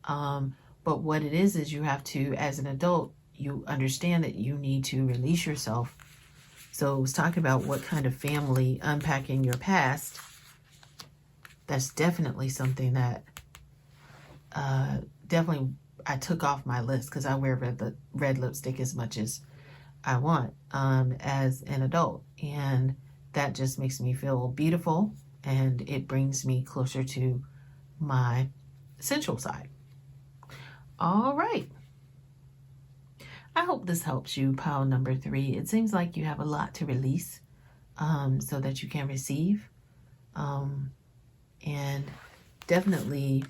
But what it is you have to, as an adult, you understand that you need to release yourself. So I was talking about what kind of family, unpacking your past. That's definitely something that definitely I took off my list because I wear red lipstick as much as I want as an adult. And that just makes me feel beautiful, and it brings me closer to my sensual side. All right. I hope this helps you, pile number 3. It seems like you have a lot to release so that you can receive. And definitely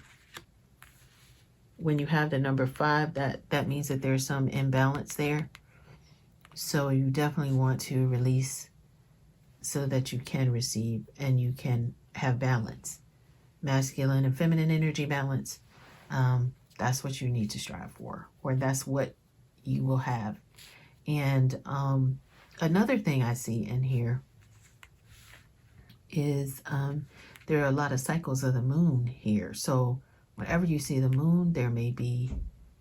when you have the number 5, that means that there's some imbalance there. So you definitely want to release so that you can receive and you can have balance. Masculine and feminine energy balance. That's what you need to strive for, or that's what you will have. And another thing I see in here is there are a lot of cycles of the moon here. So whenever you see the moon, there may be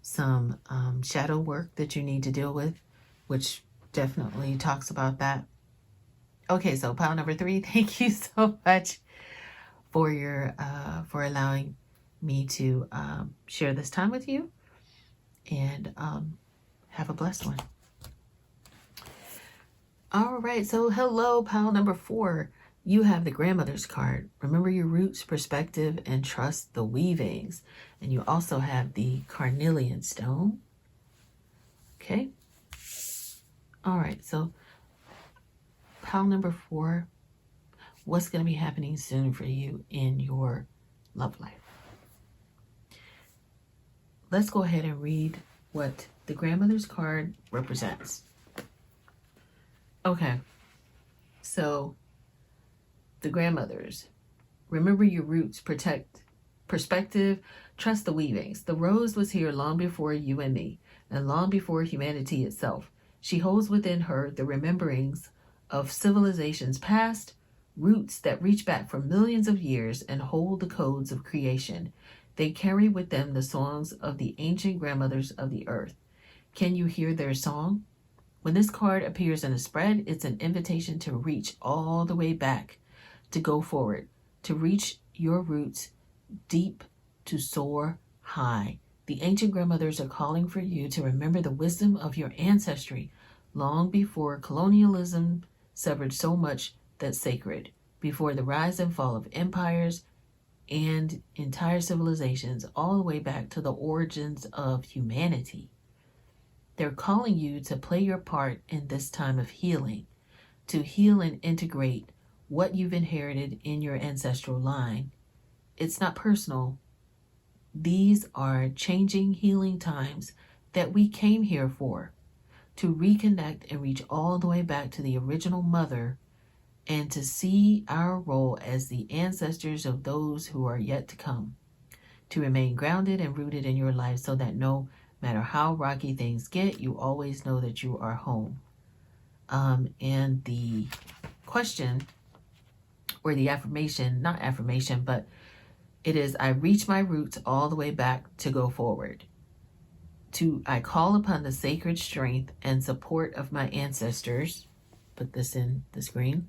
some shadow work that you need to deal with, which definitely talks about that. Okay, so pile number 3, thank you so much for your for allowing me to share this time with you, and have a blessed one. All right, so hello, pile number 4. You have the grandmother's card. Remember your roots, perspective, and trust the weavings. And you also have the carnelian stone. Okay. All right, so pile number 4, what's going to be happening soon for you in your love life? Let's go ahead and read what the grandmother's card represents. Okay, so the grandmothers, remember your roots, protect perspective, trust the weavings. The rose was here long before you and me, and long before humanity itself. She holds within her the rememberings of civilizations past, roots that reach back for millions of years and hold the codes of creation. They carry with them the songs of the ancient grandmothers of the earth. Can you hear their song? When this card appears in a spread, it's an invitation to reach all the way back, to go forward, to reach your roots deep, to soar high. The ancient grandmothers are calling for you to remember the wisdom of your ancestry long before colonialism severed so much that's sacred, before the rise and fall of empires and entire civilizations, all the way back to the origins of humanity. They're calling you to play your part in this time of healing, to heal and integrate what you've inherited in your ancestral line. It's not personal. These are changing, healing times that we came here for, to reconnect and reach all the way back to the original mother, and to see our role as the ancestors of those who are yet to come, to remain grounded and rooted in your life so that no matter how rocky things get, you always know that you are home. And the question, or the affirmation, not affirmation, but it is, I reach my roots all the way back to go forward. I call upon the sacred strength and support of my ancestors. Put this in the screen.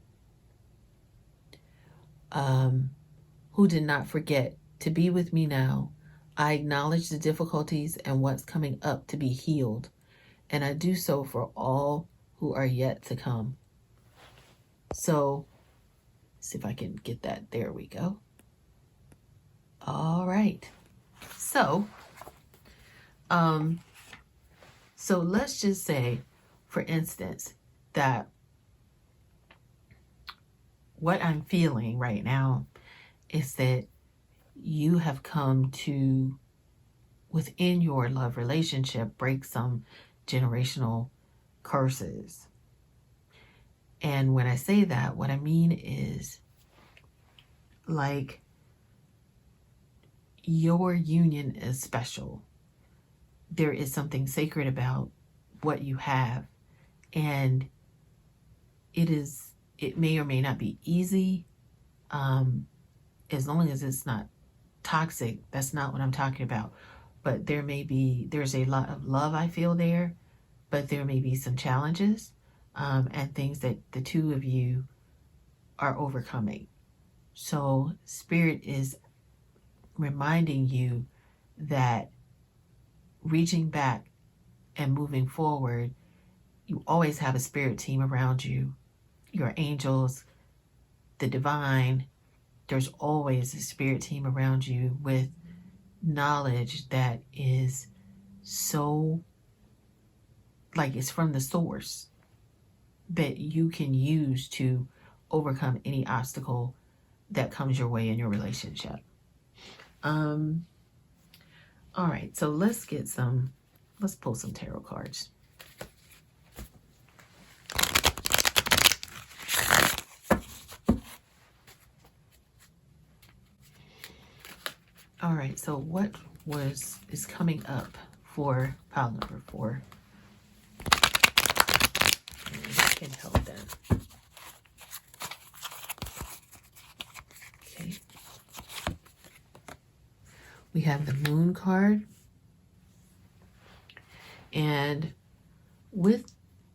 Who did not forget to be with me now. I acknowledge the difficulties and what's coming up to be healed, and I do so for all who are yet to come. So, see if I can get that. There we go. right. So, so let's just say, for instance, that what I'm feeling right now is that you have come to, within your love relationship, break some generational curses. And when I say that, what I mean is, like, your union is special. There is something sacred about what you have, and it may or may not be easy, as long as it's not toxic. That's not what I'm talking about. But there's a lot of love I feel there, but there may be some challenges, and things that the two of you are overcoming. So Spirit is reminding you that reaching back and moving forward, you always have a spirit team around you, your angels, the divine. There's always a spirit team around you with knowledge that is so, like, it's from the source, that you can use to overcome any obstacle that comes your way in your relationship. All right, so let's pull some tarot cards. All right, so what is coming up for pile number 4? I can help them. Okay. We have the Moon card. And with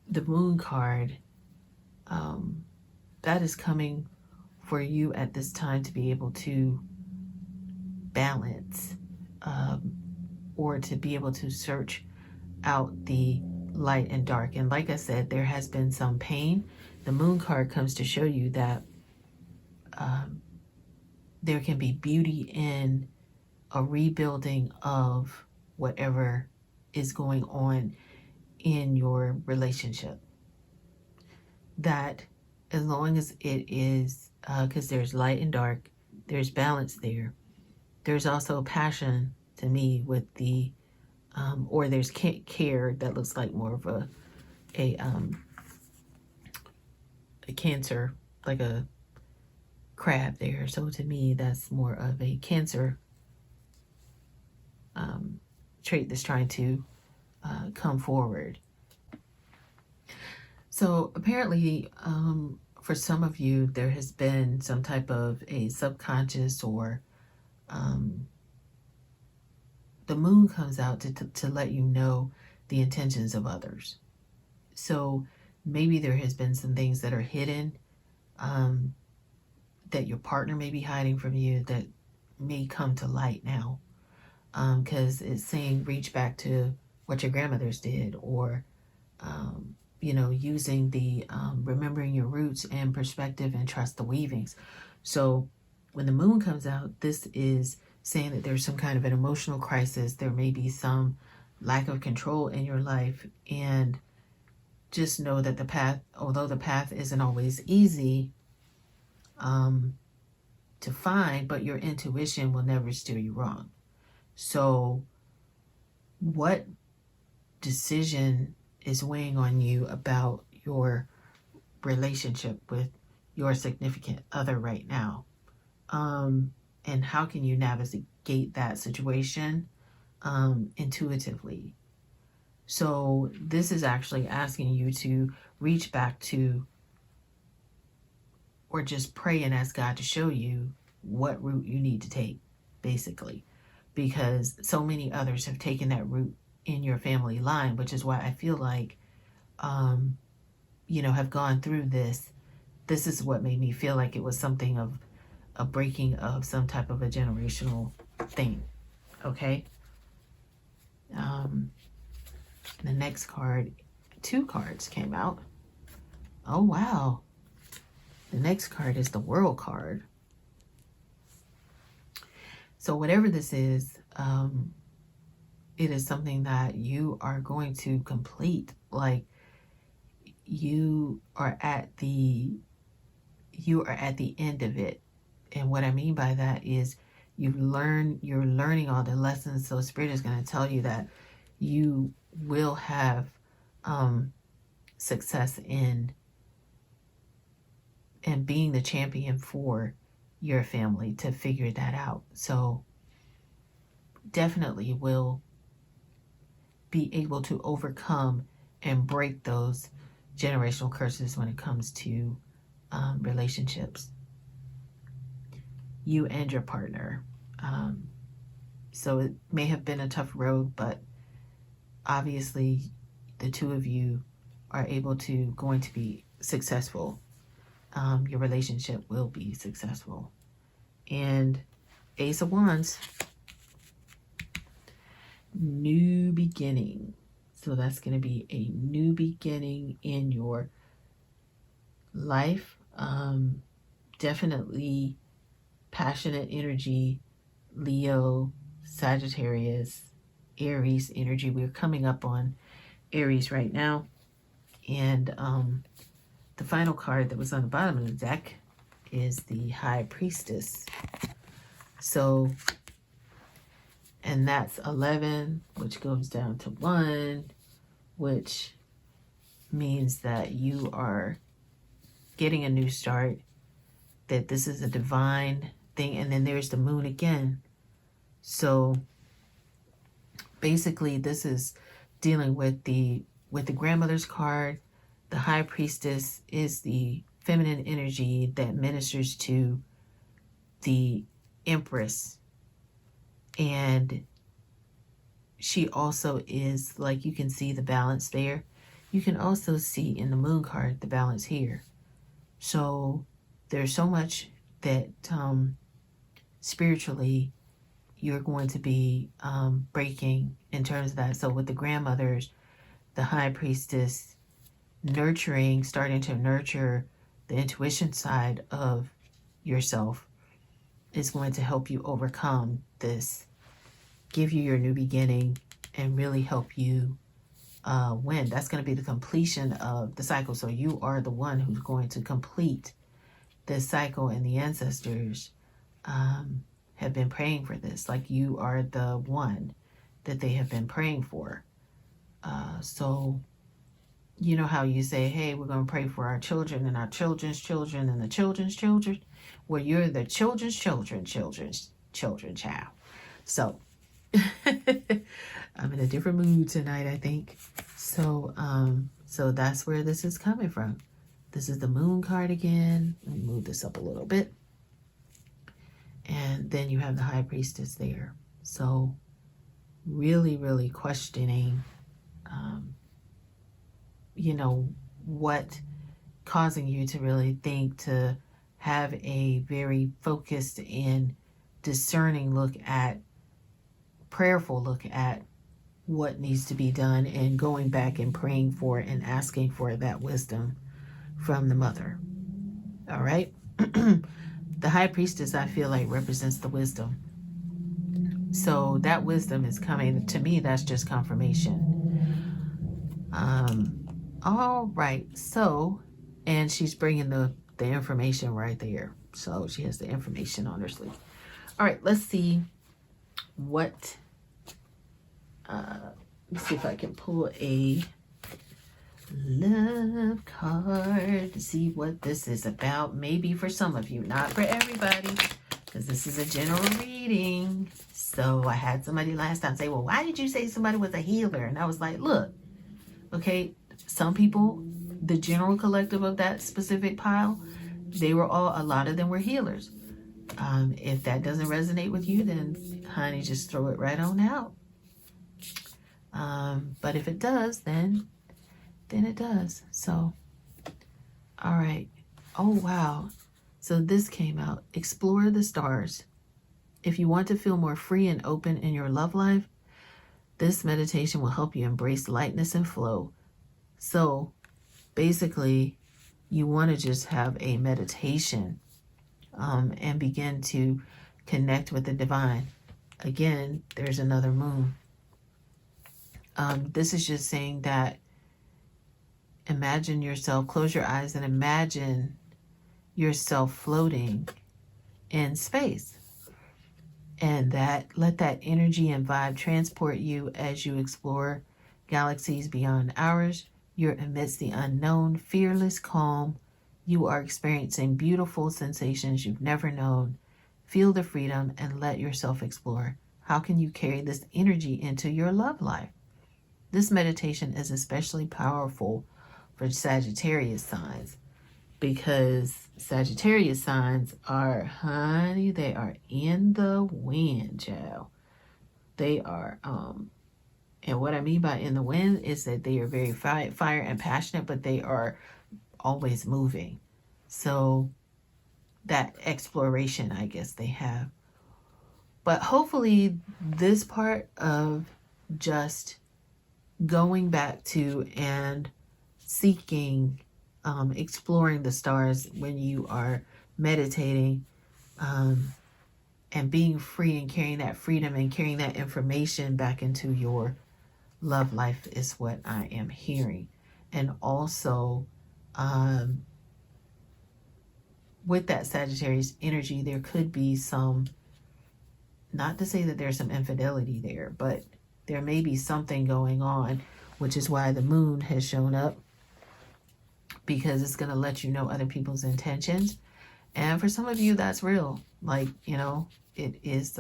the Moon card, that is coming for you at this time to be able to balance, or to be able to search out the light and dark. And like I said, there has been some pain. The Moon card comes to show you that there can be beauty in a rebuilding of whatever is going on in your relationship. That as long as it is, because there's light and dark, there's balance there. There's also passion to me with the, or there's care that looks like more of a Cancer, like a crab there. So to me, that's more of a Cancer trait that's trying to come forward. So apparently, for some of you, there has been some type of a subconscious, or the moon comes out to let you know the intentions of others. So maybe there has been some things that are hidden, that your partner may be hiding from you, that may come to light now, because it's saying reach back to what your grandmothers did, or using the remembering your roots and perspective and trust the weavings. So when the moon comes out, this is saying that there's some kind of an emotional crisis. There may be some lack of control in your life, and just know that the path, although the path isn't always easy to find, but your intuition will never steer you wrong. So what decision is weighing on you about your relationship with your significant other right now? And how can you navigate that situation intuitively? So this is actually asking you to reach back to, or just pray and ask God to show you what route you need to take, basically. Because so many others have taken that route in your family line, which is why I feel like, have gone through this. This is what made me feel like it was something of a breaking of some type of a generational thing. Okay? The next card, 2 cards came out. Oh, wow. The next card is the World card. So whatever this is, it is something that you are going to complete. Like you are at the end of it. And what I mean by that is you're learning all the lessons. So Spirit is going to tell you that you will have success in being the champion for your family to figure that out. So definitely will be able to overcome and break those generational curses when it comes to relationships, you and your partner. So it may have been a tough road, but obviously the two of you are going to be successful. Your relationship will be successful. And Ace of Wands, new beginning. So that's going to be a new beginning in your life. Definitely passionate energy, Leo, Sagittarius, Aries energy. We're coming up on Aries right now. And the final card that was on the bottom of the deck is the High Priestess. So, and that's 11, which goes down to 1, which means that you are getting a new start, that this is a divine thing. And then there's the moon again. So basically this is dealing with the grandmother's card. The High Priestess is the feminine energy that ministers to the Empress. And she also is, like, you can see the balance there. You can also see in the moon card the balance here. So there's so much that spiritually you're going to be breaking in terms of that. So with the grandmothers, the High Priestess starting to nurture the intuition side of yourself is going to help you overcome this, give you your new beginning, and really help you win. That's going to be the completion of the cycle. So you are the one who's going to complete this cycle, and the ancestors have been praying for this. Like, you are the one that they have been praying for. So you know how you say, hey, we're going to pray for our children and our children's children and the children's children? Well, you're the children's children's child. So I'm in a different mood tonight, I think. So so that's where this is coming from. This is the moon card again. Let me move this up a little bit. And then you have the High Priestess there. So really, really questioning, what causing you to really think, to have a very focused and discerning prayerful look at what needs to be done, and going back and praying for and asking for that wisdom from the mother. All right. The High Priestess, I feel like, represents the wisdom. So that wisdom is coming. To me, that's just confirmation. All right. So, and she's bringing the information right there. So she has the information on her sleeve. All right. Let's see what, let's see if I can pull a love card to see what this is about. Maybe for some of you, not for everybody, because this is a general reading. So I had somebody last time say, well, why did you say somebody was a healer? And I was like, look, okay, some people, the general collective of that specific pile, a lot of them were healers. If that doesn't resonate with you, then honey, just throw it right on out. But if it does, then it does. So, all right. Oh, wow. So this came out. Explore the stars. If you want to feel more free and open in your love life, this meditation will help you embrace lightness and flow. So basically, you want to just have a meditation and begin to connect with the divine. Again, there's another moon. This is just saying that imagine yourself, close your eyes and imagine yourself floating in space. And that let that energy and vibe transport you as you explore galaxies beyond ours. You're amidst the unknown, fearless, calm. You are experiencing beautiful sensations you've never known. Feel the freedom and let yourself explore. How can you carry this energy into your love life? This meditation is especially powerful for Sagittarius signs, because Sagittarius signs are, honey, they are in the wind, child. They are, and what I mean by in the wind is that they are very fire and passionate, but they are always moving. So that exploration, I guess they have. But hopefully this part of just going back to and seeking, exploring the stars when you are meditating, and being free and carrying that freedom and carrying that information back into your love life is what I am hearing. And also, with that Sagittarius energy, there could be some, not to say that there's some infidelity there, but there may be something going on, which is why the moon has shown up, because it's going to let you know other people's intentions. And for some of you, that's real. Like, you know, it is,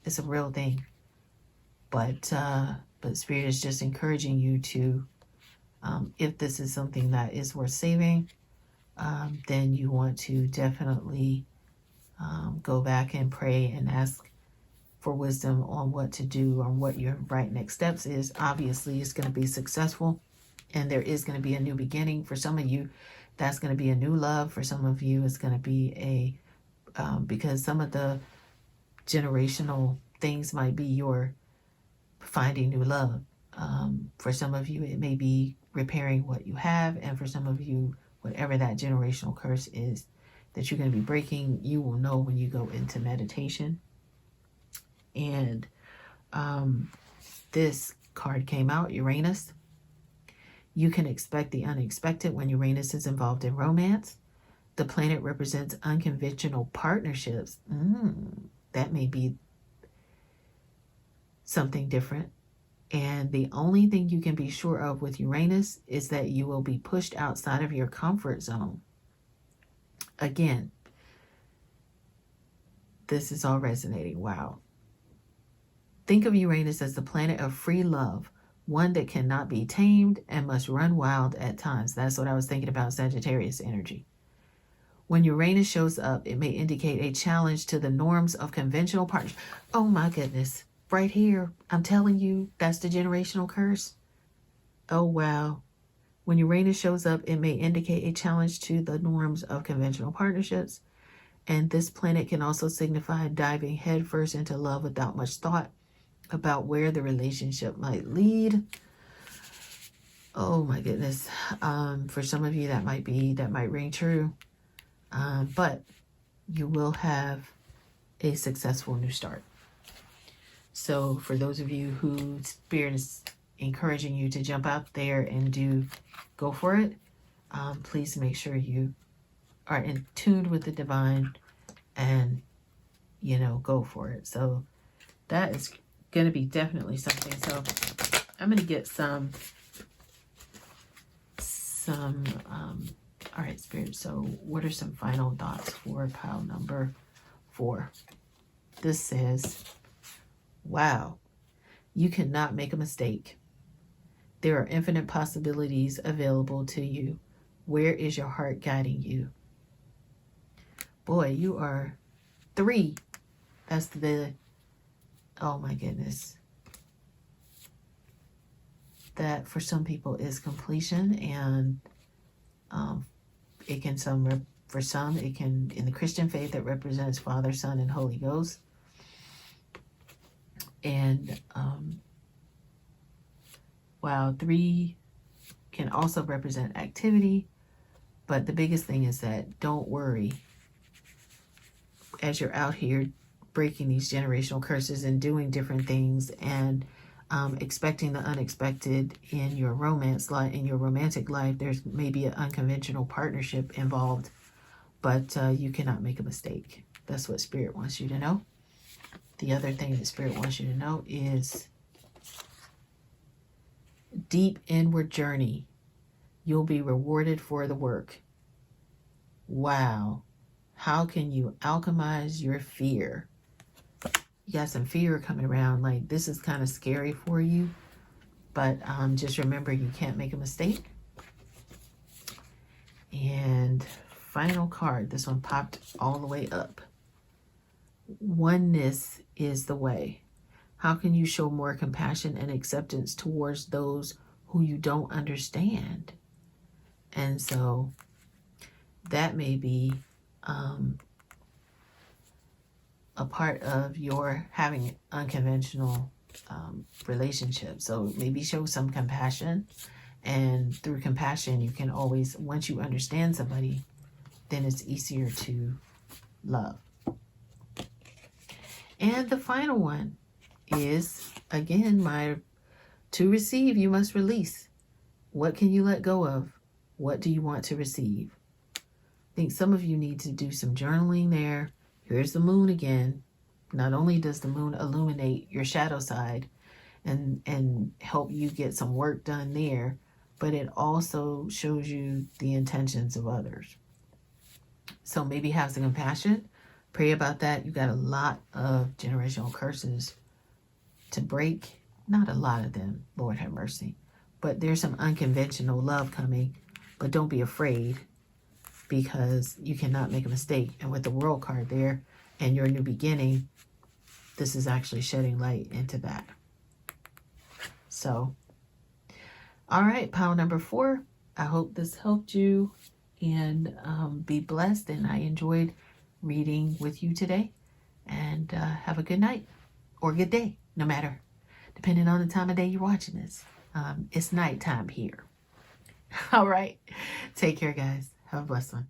it's a real thing. But Spirit is just encouraging you to, if this is something that is worth saving, then you want to definitely go back and pray and ask for wisdom on what to do, or what your right next steps is. Obviously, it's going to be successful, and there is going to be a new beginning. For some of you, that's going to be a new love. For some of you, it's going to be a, because some of the generational things might be your finding new love. For some of you, it may be repairing what you have. And for some of you, whatever that generational curse is that you're going to be breaking, you will know when you go into meditation. And this card came out, Uranus. You can expect the unexpected when Uranus is involved in romance. The planet represents unconventional partnerships. That may be something different. And the only thing you can be sure of with Uranus is that you will be pushed outside of your comfort zone. Again, this is all resonating. Wow. Think of Uranus as the planet of free love, one that cannot be tamed and must run wild at times. That's what I was thinking about Sagittarius energy. When Uranus shows up, it may indicate a challenge to the norms of conventional partnership. Oh my goodness. Right here, I'm telling you, that's the generational curse. Oh, wow. When Uranus shows up, it may indicate a challenge to the norms of conventional partnerships. And this planet can also signify diving headfirst into love without much thought about where the relationship might lead. Oh my goodness. For some of you, that might ring true. But you will have a successful new start. So for those of you who Spirit is encouraging you to jump out there and go for it, please make sure you are in tune with the divine and, go for it. So that is going to be definitely something. So I'm going to get some, all right, Spirit. So what are some final thoughts for pile number 4? This says, wow, you cannot make a mistake. There are infinite possibilities available to you. Where is your heart guiding you? Boy, you are 3. That's oh my goodness. That for some people is completion, and it can for some, it can, in the Christian faith, that represents Father, Son, and Holy Ghost. And while 3 can also represent activity, but the biggest thing is that don't worry as you're out here breaking these generational curses and doing different things and expecting the unexpected in your romance life, in your romantic life. There's maybe an unconventional partnership involved, but you cannot make a mistake. That's what Spirit wants you to know. The other thing that Spirit wants you to know is deep inward journey. You'll be rewarded for the work. Wow. How can you alchemize your fear? You got some fear coming around, like this is kind of scary for you, but just remember you can't make a mistake. And final card, this one popped all the way up. Oneness is the way. How can you show more compassion and acceptance towards those who you don't understand? And so that may be a part of your having unconventional relationships. So maybe show some compassion, and through compassion you can always, once you understand somebody, then it's easier to love. And the final one is, again, to receive you must release. What can you let go of? What do you want to receive? I think some of you need to do some journaling there. Here's the moon again. Not only does the moon illuminate your shadow side and help you get some work done there, but it also shows you the intentions of others. So maybe have some compassion. Pray about that. You got a lot of generational curses to break. Not a lot of them, Lord have mercy. But there's some unconventional love coming. But don't be afraid, because you cannot make a mistake. And with the World card there and your new beginning, this is actually shedding light into that. So, all right, pile number 4. I hope this helped you, and be blessed. And I enjoyed reading with you today. And have a good night or good day, no matter, depending on the time of day you're watching this. It's nighttime here. All right. Take care, guys. Have a blessed one.